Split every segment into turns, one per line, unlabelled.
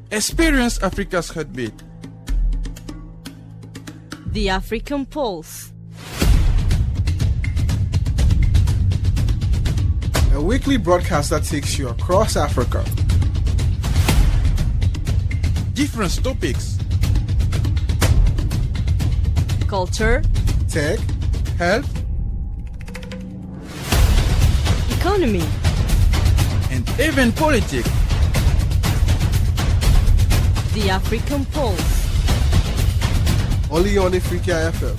Experience Africa's heartbeat.
The African Pulse.
A weekly broadcast that takes you across Africa.
Different topics.
Culture.
Tech, health,
Economy.
And even politics.
The African Pulse.
only on Ifrikya FM.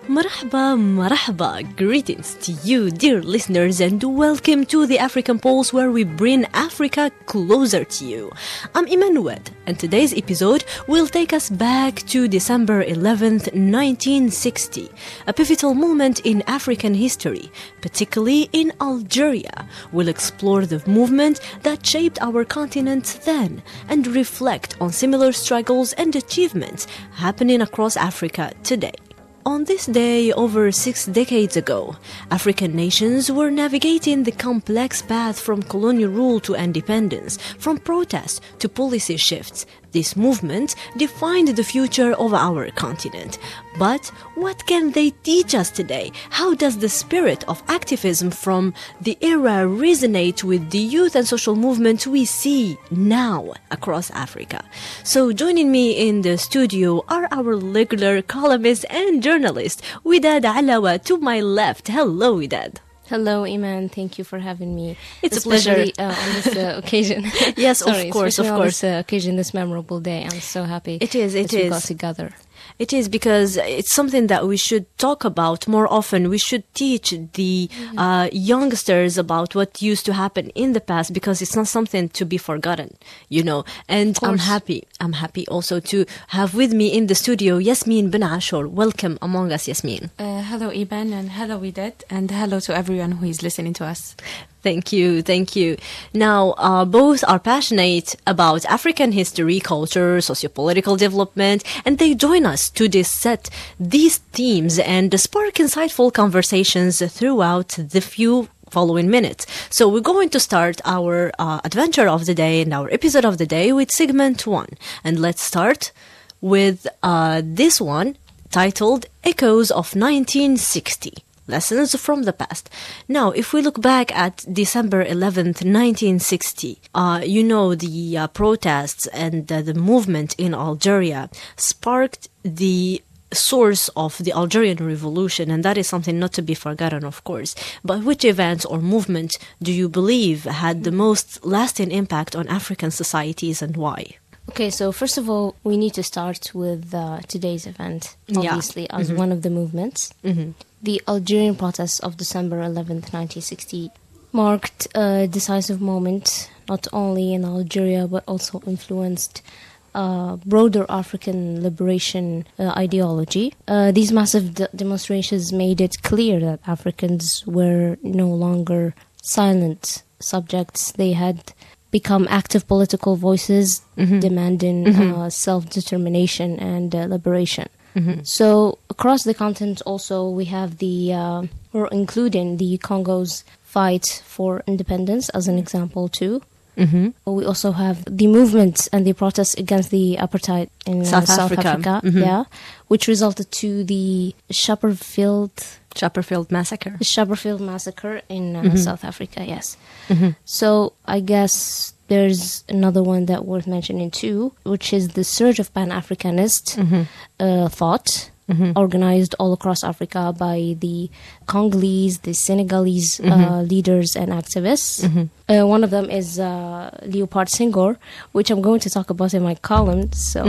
Marhaba, marhaba. Greetings to you, dear listeners, and welcome to the African Pulse, where we bring Africa closer to you. I'm Emmanuel, and today's episode will take us back to December 11th, 1960, a pivotal moment in African history, particularly in Algeria. We'll explore the movement that shaped our continent then and reflect on similar struggles and achievements happening across Africa today. On this day, over 6 decades ago, African nations were navigating the complex path from colonial rule to independence, from protest to policy shifts. This movement defined the future of our continent. But what can they teach us today? How does the spirit of activism from the era resonate with the youth and social movement we see now across Africa? So joining me in the studio are our regular columnist and journalist, Widad Alawa, to my left. Hello, Widad.
Hello, Iman. Thank you for having me.
It's a pleasure.
On this occasion.
Yes, of course.
On this occasion, this memorable day. I'm so happy.
It is.
We got together.
It is, because it's something that we should talk about more often. We should teach the youngsters about what used to happen in the past, because it's not something to be forgotten, you know. And I'm happy also to have with me in the studio Yasmin Ben Ashur. Welcome among us, Yasmin.
Hello, Iban, and hello, Widad, and hello to everyone who is listening to us.
Thank you. Now, both are passionate about African history, culture, socio-political development, and they join us to dissect these themes and spark insightful conversations throughout the few following minutes. So we're going to start our adventure of the day and our episode of the day with segment 1. And let's start with this one titled Echoes of 1960. Lessons from the past. Now, if we look back at December 11th, 1960, the protests and the movement in Algeria sparked the source of the Algerian Revolution, and that is something not to be forgotten, of course. But which events or movement do you believe had the most lasting impact on African societies, and why?
Okay, so first of all, we need to start with today's event, obviously, as one of the movements. Mm-hmm. The Algerian protests of December 11th, 1960 marked a decisive moment, not only in Algeria, but also influenced broader African liberation ideology. These massive demonstrations made it clear that Africans were no longer silent subjects. They had become active political voices, demanding self-determination and liberation. Mm-hmm. So across the continent also we have or including the Congo's fight for independence as an example too. Mm-hmm. We also have the movements and the protests against the apartheid in South Africa, which resulted to the Sharperfield massacre. The Sharperfield massacre in South Africa, yes. Mm-hmm. So I guess there's another one that worth mentioning too, which is the surge of Pan-Africanist thought, organized all across Africa by the Congolese, the Senegalese leaders and activists. Mm-hmm. One of them is Leopold Senghor, which I'm going to talk about in my column, so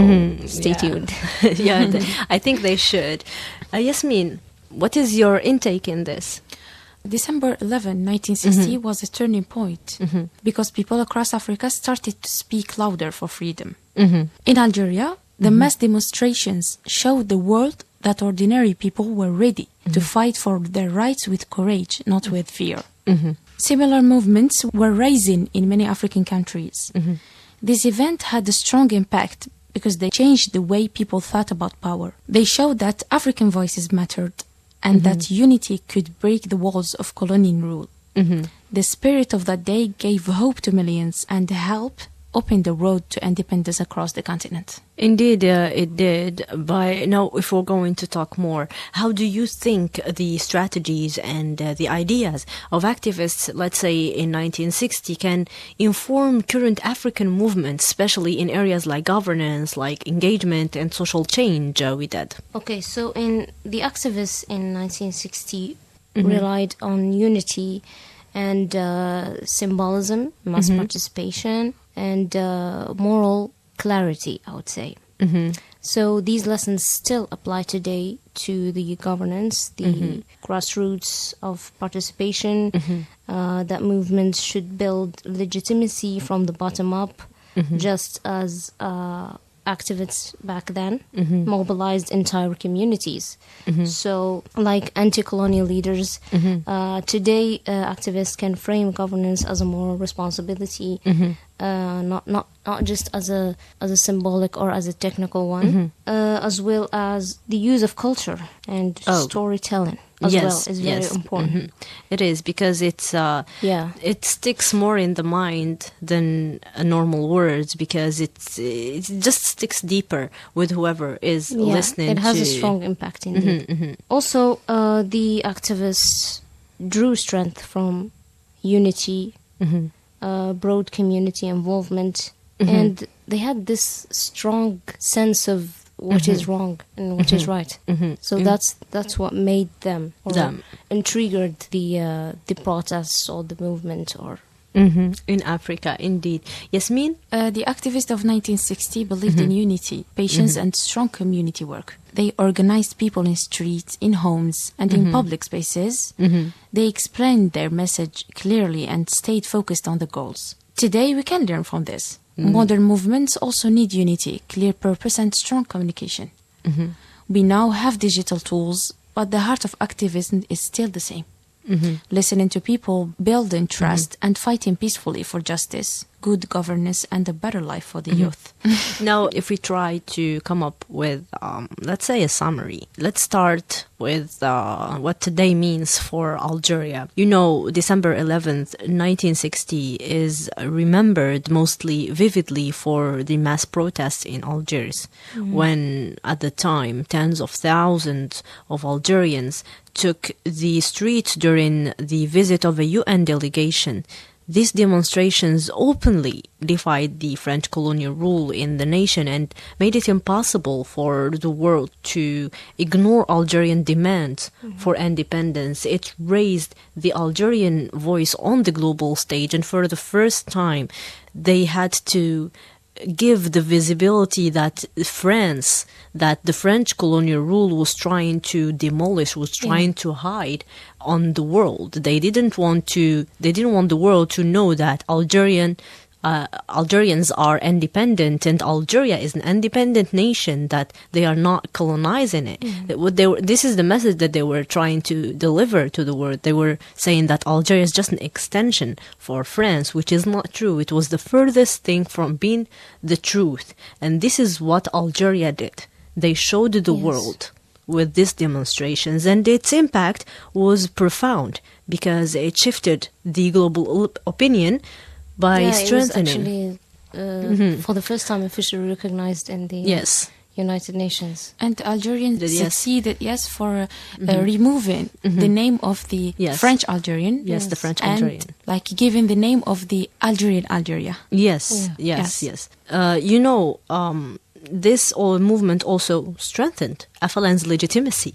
stay tuned.
I think they should. Yasmin, what is your intake in this?
December 11, 1960 was a turning point because people across Africa started to speak louder for freedom. In Algeria, the mass demonstrations showed the world that ordinary people were ready to fight for their rights with courage, not with fear. Similar movements were rising in many African countries. This event had a strong impact because they changed the way people thought about power. They showed that African voices mattered and that unity could break the walls of colonial rule. The spirit of that day gave hope to millions and helped open the road to independence across the continent.
Indeed, it did. But now, if we're going to talk more, how do you think the strategies and the ideas of activists, let's say in 1960, can inform current African movements, especially in areas like governance, like engagement and social change, with that?
Okay, so the activists in 1960 relied on unity and symbolism, mass participation, and moral clarity, I would say. So these lessons still apply today to the governance, the grassroots of participation, that movements should build legitimacy from the bottom up, just as activists back then mobilized entire communities. So, like anti-colonial leaders, today activists can frame governance as a moral responsibility, not just as a symbolic or as a technical one, as well as the use of culture and storytelling as well is very important.
It is, because it's it sticks more in the mind than normal words, because it just sticks deeper with whoever is listening.
It has a strong impact indeed. Also, the activists drew strength from unity, broad community involvement, and they had this strong sense of what is wrong and what is right. So that's what made them intrigued the protests or the movement or
in Africa, indeed. Yasmin?
The activists of 1960 believed in unity, patience, and strong community work. They organized people in streets, in homes, and in public spaces. They explained their message clearly and stayed focused on the goals. Today, we can learn from this. Modern movements also need unity, clear purpose, and strong communication. We now have digital tools, but the heart of activism is still the same. Listening to people, building trust, and fighting peacefully for justice, good governance, and a better life for the youth.
Now, if we try to come up with, let's say, a summary, let's start with what today means for Algeria. You know, December 11th, 1960 is remembered mostly vividly for the mass protests in Algiers, when at the time tens of thousands of Algerians took the streets during the visit of a UN delegation. These demonstrations openly defied the French colonial rule in the nation and made it impossible for the world to ignore Algerian demands for independence. It raised the Algerian voice on the global stage, and for the first time they had to give the visibility that France, that the French colonial rule was trying to demolish, was trying to hide on the world. They didn't want the world to know that Algerians are independent and Algeria is an independent nation, that they are not colonizing it. This is the message that they were trying to deliver to the world. They were saying that Algeria is just an extension for France, which is not true. It was the furthest thing from being the truth. And this is what Algeria did. They showed the world with these demonstrations, and its impact was profound because it shifted the global opinion by strengthening.
It was actually for the first time officially recognized in the United Nations.
And Algerians succeeded, for removing the name of the French Algerian.
The French Algerian.
And like giving the name of the Algerian Algeria.
Yes. This movement also strengthened FLN's legitimacy.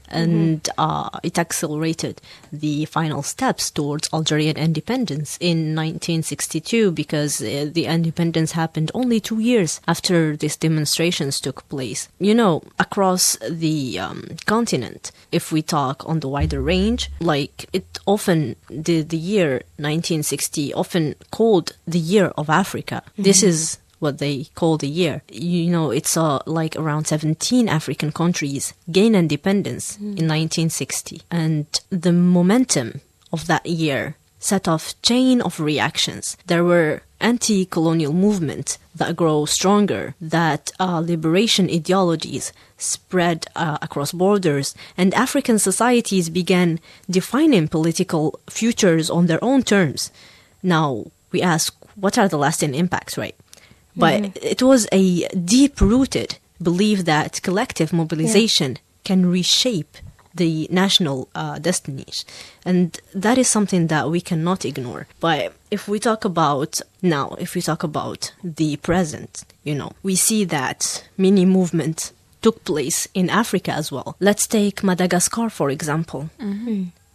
And it accelerated the final steps towards Algerian independence in 1962, because the independence happened only 2 years after these demonstrations took place. You know, across the continent, if we talk on the wider range, like it often, the year 1960 often called the year of Africa. This is what they call the year. You know, it's like around 17 African countries gained independence in 1960. And the momentum of that year set off chain of reactions. There were anti-colonial movements that grow stronger, that liberation ideologies spread across borders, and African societies began defining political futures on their own terms. Now, we ask, what are the lasting impacts, right? But it was a deep-rooted belief that collective mobilization can reshape the national destinies. And that is something that we cannot ignore. But if we talk about the present, we see that many movements took place in Africa as well. Let's take Madagascar, for example.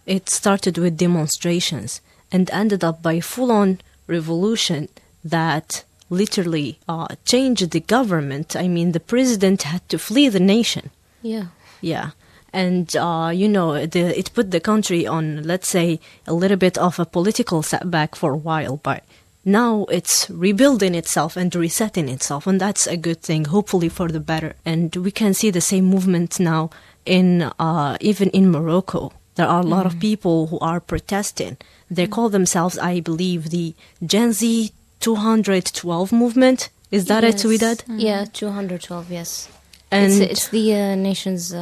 It started with demonstrations and ended up by full-on revolution that literally changed the government. I mean, the president had to flee the nation. Yeah. And, it put the country on, let's say, a little bit of a political setback for a while, but now it's rebuilding itself and resetting itself, and that's a good thing, hopefully for the better. And we can see the same movement now even in Morocco. There are a lot of people who are protesting. They call themselves, I believe, the Gen Z 212 movement. Is that it, Widad?
Yeah, 212, yes.
And
it's the nation's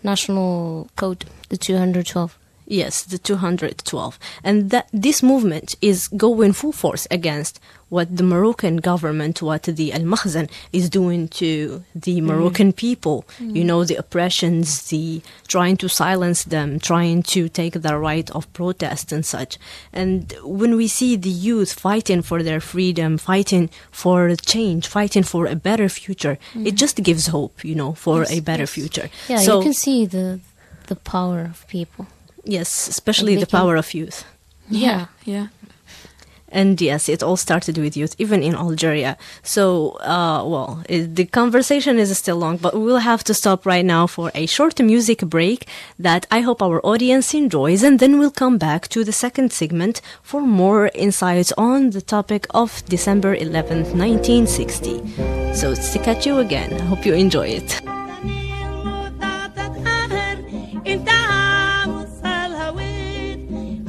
national code, the 212.
Yes, the 212. And this movement is going full force against what the Moroccan government, what the Al-Makhzen is doing to the Moroccan people. The oppressions, the trying to silence them, trying to take the right of protest and such. And when we see the youth fighting for their freedom, fighting for change, fighting for a better future, it just gives hope, for a better future.
Yeah,
so,
you can see the power of people.
Yes, especially the power of youth.
Yeah.
And yes, it all started with youth, even in Algeria. So, the conversation is still long, but we'll have to stop right now for a short music break that I hope our audience enjoys, and then we'll come back to the second segment for more insights on the topic of December 11th, 1960. So, it's to catch you again. I hope you enjoy it.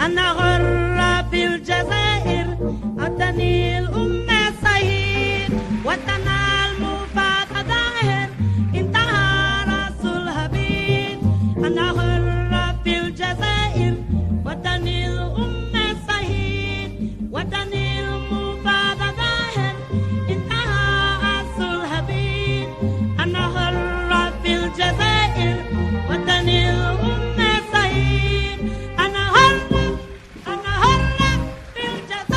أنا غرة في الجزائر وطني الأمة صهير وطنها المفاد ظاهر انتهى رأس الهبيل أنا غرة في الجزائر وطني الأمة صهير وطني المفاد ظاهر انتهى رأس الهبيل أنا غرة في الجزائر وطني الأمة صهير أنا غرة في الجزائر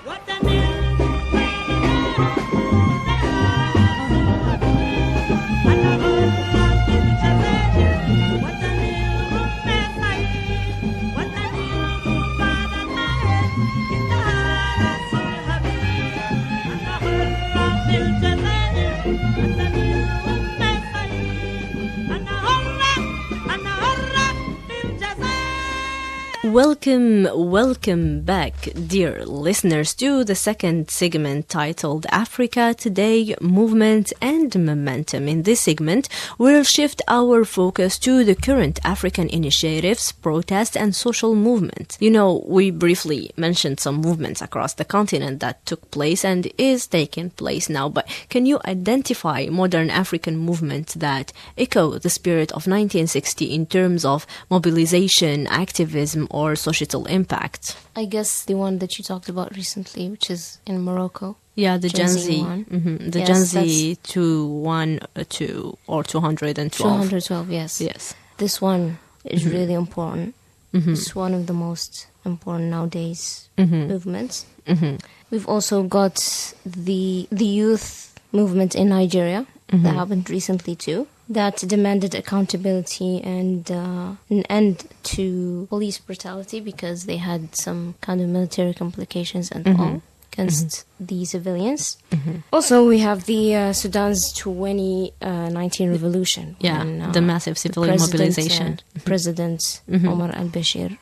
وطني أنا غرة في الجزائر وطني الأمة صهير وطني المفاد ظاهر انتهى رأس الهبيل أنا غرة في الجزائر وطني الأمة صهير أنا غرة في الجزائر.
Welcome back, dear listeners, to the second segment titled Africa Today, Movement and Momentum. In this segment, we'll shift our focus to the current African initiatives, protests, and social movements. We briefly mentioned some movements across the continent that took place and is taking place now, but can you identify modern African movements that echo the spirit of 1960 in terms of mobilization, activism, or societal impact?
I guess the one that you talked about recently, which is in Morocco.
Yeah, the Gen Z.
one.
The
Yes,
Gen Z 212 or 212.
212, yes.
Yes.
This one is really important. It's one of the most important nowadays movements. We've also got the youth movement in Nigeria that happened recently too, that demanded accountability and an end to police brutality because they had some kind of military complications and all against the civilians. Also, we have the Sudan's 2019 revolution.
Yeah,
when,
the massive civilian mobilization.
President Omar al-Bashir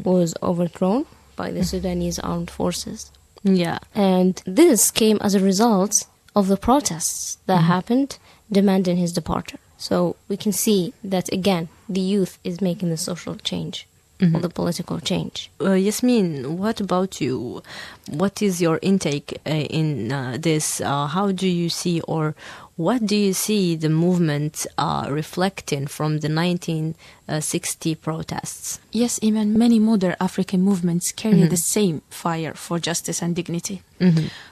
was overthrown by the Sudanese armed forces.
Yeah.
And this came as a result of the protests that happened demanding his departure. So we can see that, again, the youth is making the social change, or the political change.
Yasmin, what about you? What is your intake in this? How do you see, or what do you see the movement reflecting from the 1960 protests?
Yes, Iman, many modern African movements carry the same fire for justice and dignity.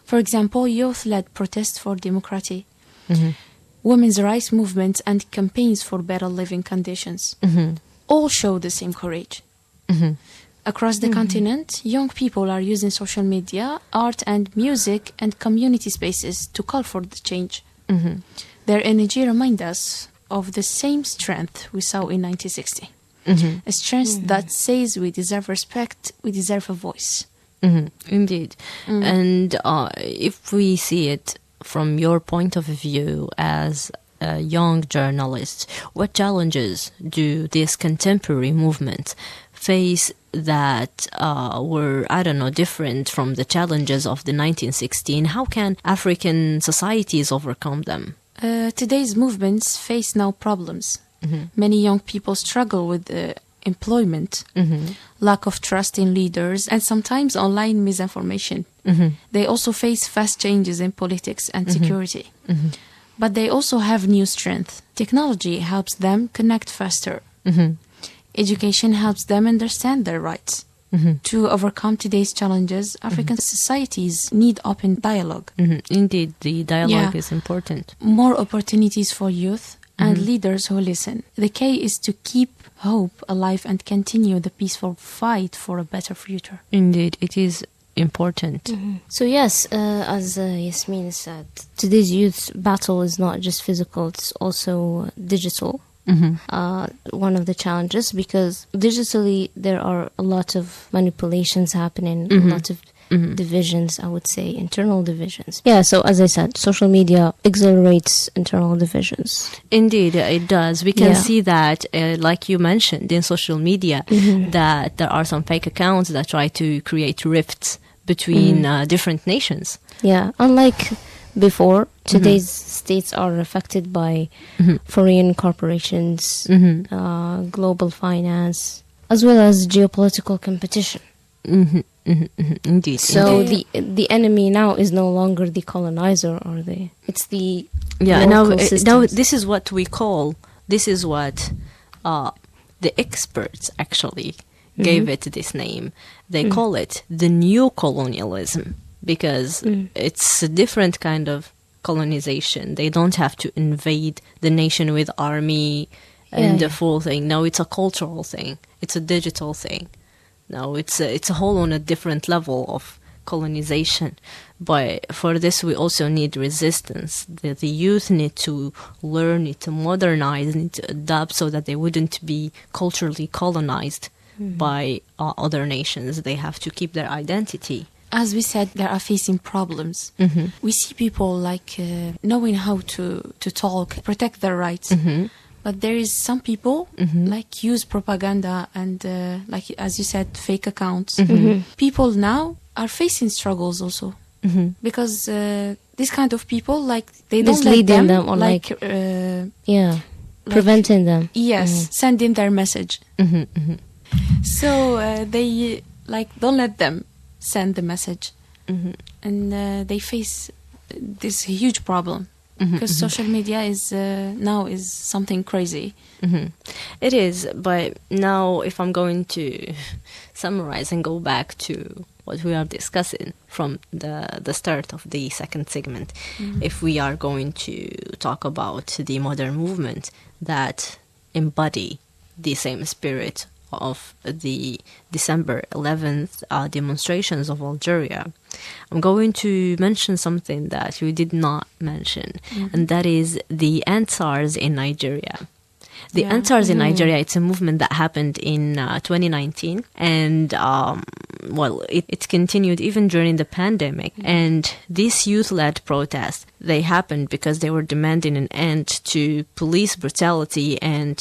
For example, youth-led protests for democracy, women's rights movements, and campaigns for better living conditions all show the same courage. Across the continent, young people are using social media, art and music, and community spaces to call for the change. Their energy reminds us of the same strength we saw in 1960. A strength that says we deserve respect, we deserve a voice.
Indeed. And if we see it from your point of view as a young journalist, what challenges do this contemporary movement face that were, I don't know, different from the challenges of the 1916? How can African societies overcome them?
Today's movements face now problems. Many young people struggle with employment, lack of trust in leaders, and sometimes online misinformation. They also face fast changes in politics and security. But they also have new strength. Technology helps them connect faster. Education helps them understand their rights. To overcome today's challenges, African societies need open dialogue.
Indeed, the dialogue is important.
More opportunities for youth and leaders who listen. The key is to keep hope alive and continue the peaceful fight for a better future.
Indeed, it is important.
So yes, as Yasmin said, today's youth battle is not just physical, it's also digital. One of the challenges, because digitally there are a lot of manipulations happening, a lot of divisions, I would say, internal divisions. Yeah, so as I said, social media accelerates internal divisions.
Indeed, it does. We can see that, like you mentioned, in social media, that there are some fake accounts that try to create rifts between different nations.
Yeah, unlike before, today's states are affected by foreign corporations, global finance, as well as geopolitical competition.
Indeed.
So the enemy now is no longer the colonizer, or it's the
now
systems.
this is what we call, this is what the experts actually gave it this name. They call it the new colonialism, because it's a different kind of colonization. They don't have to invade the nation with army and the full thing. No, it's a cultural thing. It's a digital thing. No, it's a whole on a different level of colonization. But for this, we also need resistance. The youth need to learn, need to modernize, need to adapt so that they wouldn't be culturally colonized by other nations. They have to keep their identity.
As we said, they are facing problems. We see people like knowing how to talk, protect their rights. But there is some people like use propaganda and like, as you said, fake accounts. People now are facing struggles also. Because this kind of people, like, they don't let
Misleading
them,
or
like
preventing them.
Yes, sending their message. So they like don't let them send the message, and they face this huge problem because social media is now is something crazy.
It is, but now if I'm going to summarize and go back to what we are discussing from the start of the second segment, if we are going to talk about the modern movement that embody the same spirit of the December 11th demonstrations of Algeria, I'm going to mention something that we did not mention, and that is the Ansars in Nigeria. The Ansars in Nigeria, it's a movement that happened in 2019, and it continued even during the pandemic. And these youth-led protests, they happened because they were demanding an end to police brutality and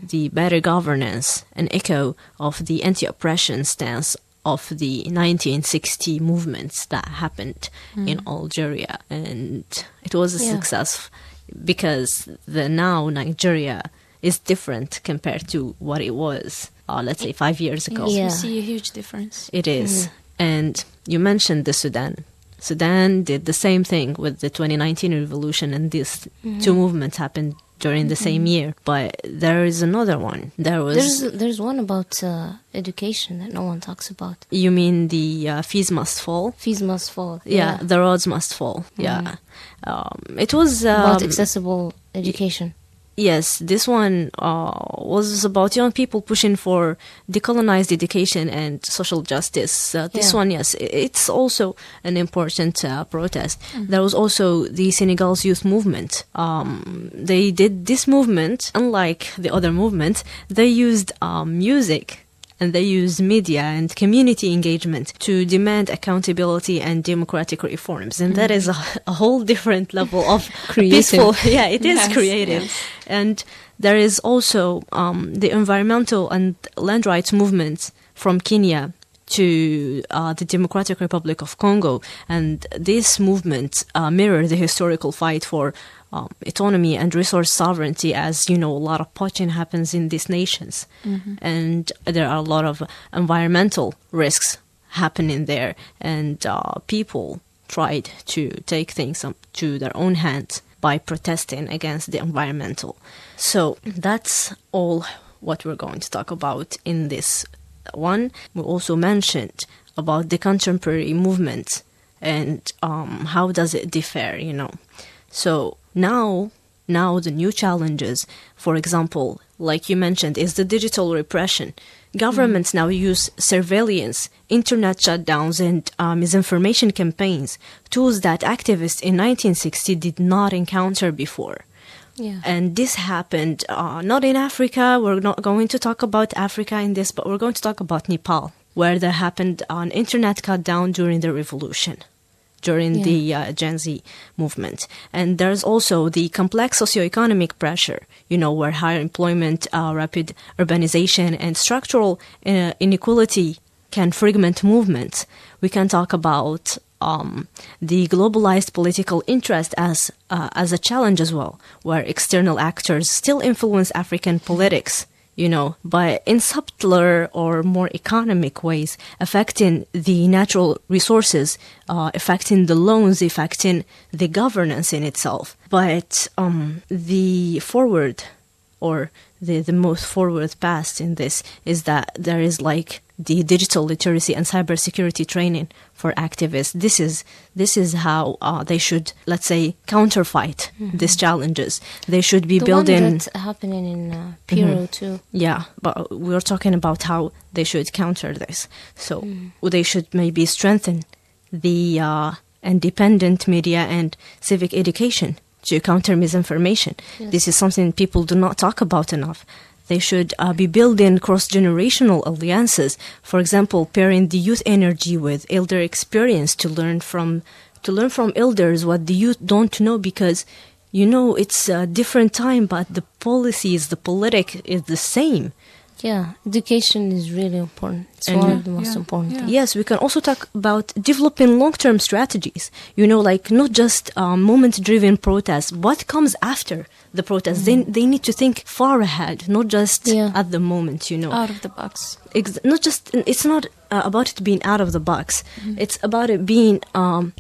the better governance, an echo of the anti-oppression stance of the 1960 movements that happened in Algeria. And it was a success. because the now Nigeria is different compared to what it was, let's say 5 years ago.
Yeah.
We see a huge difference.
It is. And you mentioned the Sudan. Sudan did the same thing with the 2019 revolution, and these two movements happened during the same year. But there is another one.
There's one about education that no one talks about.
You mean the fees must fall?
Fees must fall.
Yeah, the roads must fall. Yeah. It was...
About accessible education.
Yes, this one was about young people pushing for decolonized education and social justice. This one, yes, it's also an important protest. There was also the Senegal's youth movement. They did this movement, unlike the other movements, they used music. And they use media and community engagement to demand accountability and democratic reforms. And that is a whole different level of peaceful. Yeah, it is creative. Yes. And there is also the environmental and land rights movements from Kenya to the Democratic Republic of Congo. And this movement mirror the historical fight for autonomy and resource sovereignty. As you know, a lot of poaching happens in these nations, and there are a lot of environmental risks happening there, and people tried to take things to their own hands by protesting against the environmental. So that's all what we're going to talk about in this one. We also mentioned about the contemporary movement and how does it differ, you know. So now the new challenges, for example, like you mentioned, is the digital repression. Governments now use surveillance, internet shutdowns, and misinformation campaigns, tools that activists in 1960 did not encounter before.
Yeah.
And this happened not in Africa. We're not going to talk about Africa in this, but we're going to talk about Nepal, where there happened an internet cutdown during the revolution, during the Gen Z movement. And there's also the complex socioeconomic pressure, you know, where higher employment, rapid urbanization, and structural inequality can fragment movements. We can talk about the globalized political interest as a challenge as well, where external actors still influence African politics, you know, but in subtler or more economic ways, affecting the natural resources, affecting the loans, affecting the governance in itself. But the forward, or the most forward path in this, is that there is like the digital literacy and cybersecurity training for activists. This is how they should, let's say, counterfight these challenges. They should be building.
One that's happening in Peru too.
Yeah, but we're talking about how they should counter this. So they should maybe strengthen the independent media and civic education to counter misinformation. Yes. This is something people do not talk about enough. They should be building cross-generational alliances. For example, pairing the youth energy with elder experience to learn from elders what the youth don't know, because, you know, it's a different time, but the policies, the politic is the same.
Yeah, education is really important. It's one of the most important things.
Yes, we can also talk about developing long-term strategies. You know, like not just moment-driven protests. What comes after the protests? They need to think far ahead, not just at the moment, you know.
Out of the box.
It's not about it being out of the box. It's about it being,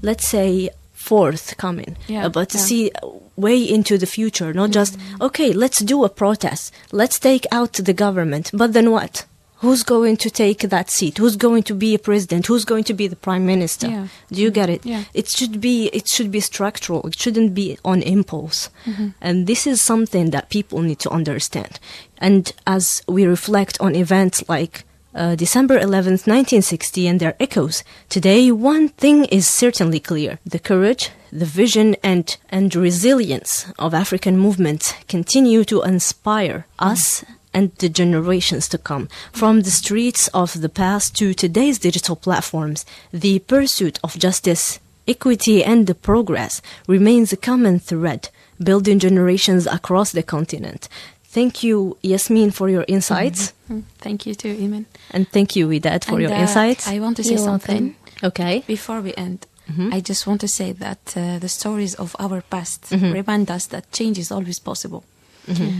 let's say, forthcoming, but to see way into the future, not just, okay, let's do a protest, let's take out the government, but then what? Who's going to take that seat? Who's going to be a president? Who's going to be the prime minister?
Yeah.
Do you get it?
Yeah.
It should be structural. It shouldn't be on impulse. And this is something that people need to understand. And as we reflect on events like December 11th, 1960 and their echoes, today one thing is certainly clear. The courage, the vision and resilience of African movements continue to inspire us and the generations to come. From the streets of the past to today's digital platforms, the pursuit of justice, equity and the progress remains a common thread, building generations across the continent. Thank you, Yasmin, for your insights.
Thank you too, Iman.
And thank you, Widad, for your insights.
I want to say something.
Okay.
Before we end. I just want to say that the stories of our past remind us that change is always possible.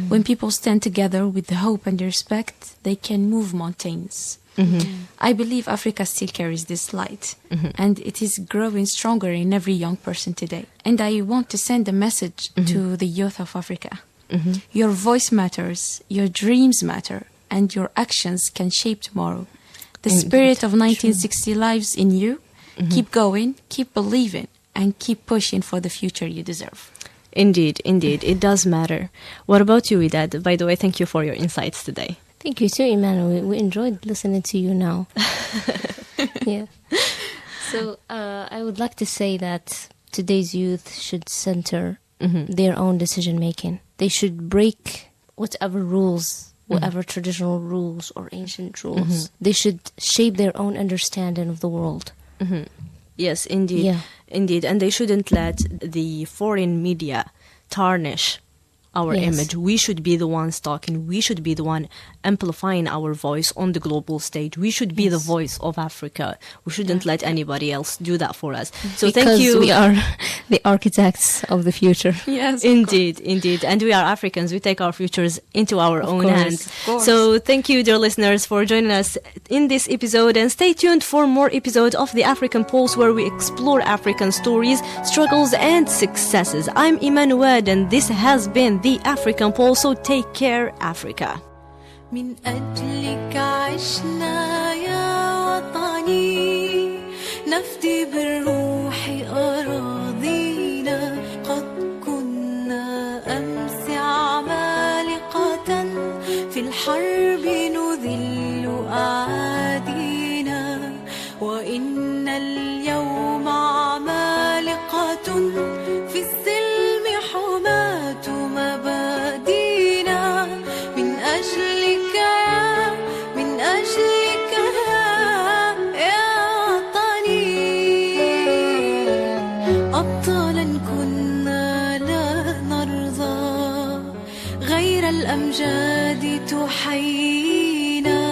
When people stand together with hope and respect, they can move mountains. I believe Africa still carries this light, and it is growing stronger in every young person today. And I want to send a message to the youth of Africa. Your voice matters, your dreams matter, and your actions can shape tomorrow. The spirit of 1960 lives in you. Keep going, keep believing, and keep pushing for the future you deserve.
Indeed, it does matter. What about you, Widad? By the way, thank you for your insights today.
Thank you too, Emmanuel. We enjoyed listening to you now. Yeah. So I would like to say that today's youth should center their own decision making. They should break whatever rules, whatever traditional rules or ancient rules. They should shape their own understanding of the world.
Yes, indeed.
Yeah.
Indeed. And they shouldn't let the foreign media tarnish our image. We should be the ones talking. We should be the one amplifying our voice on the global stage. We should be the voice of Africa. We shouldn't let anybody else do that for us. So thank you.
We are the architects of the future.
Yes,
Indeed. And we are Africans. We take our futures into our own hands. So thank you, dear listeners, for joining us in this episode. And stay tuned for more episodes of the African Pulse, where we explore African stories, struggles, and successes. I'm Emmanuel, and this has been the African Pulse. So take care, Africa.
من أجلك عشنا يا وطني نفدي بالروح أراضينا قد كنا أمس عمالقة في الحرب نذل أعادينا وإن اليوم عمالقة في السلم حماة مبادينا من أجلك يا وطني أبطالا كنا لا نرضى غير الأمجاد تحيينا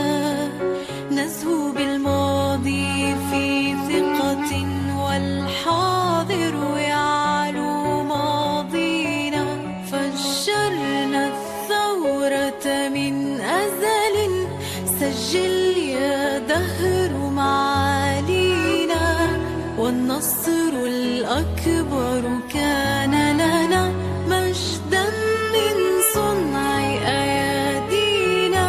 نزهو بالماضي في ثقة والحاضر يعلو ماضينا فجرنا الثورة من أزل سجل يا دهر معالينا والنصر الأكبر كان لنا مجدا من صنع أيادينا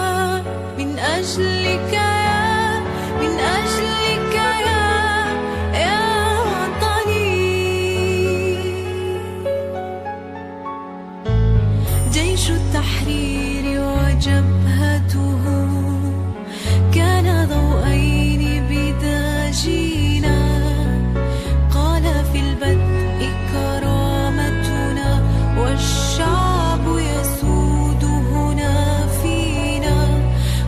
من أجلك يا وطني جيش التحرير وجبهته كان ضوءين بداجينا قال في البدء كرامتنا والشعب يسود هنا فينا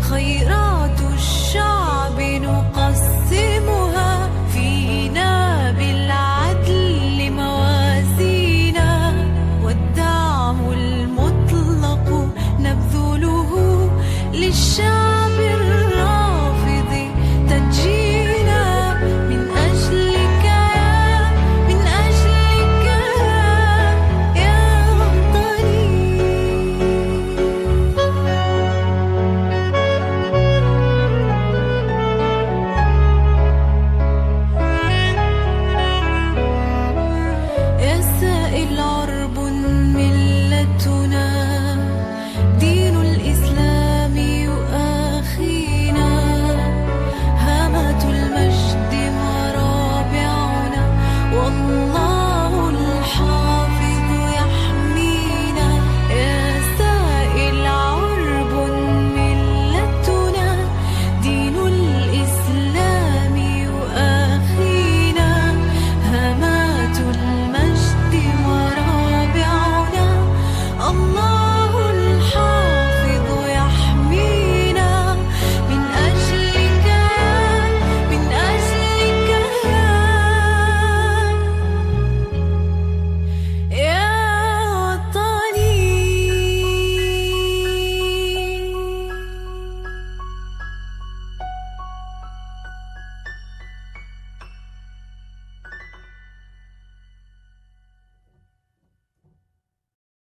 خيرات الشعب نقسمها فينا بالعدل موازينا والدعم المطلق نبذله للشعب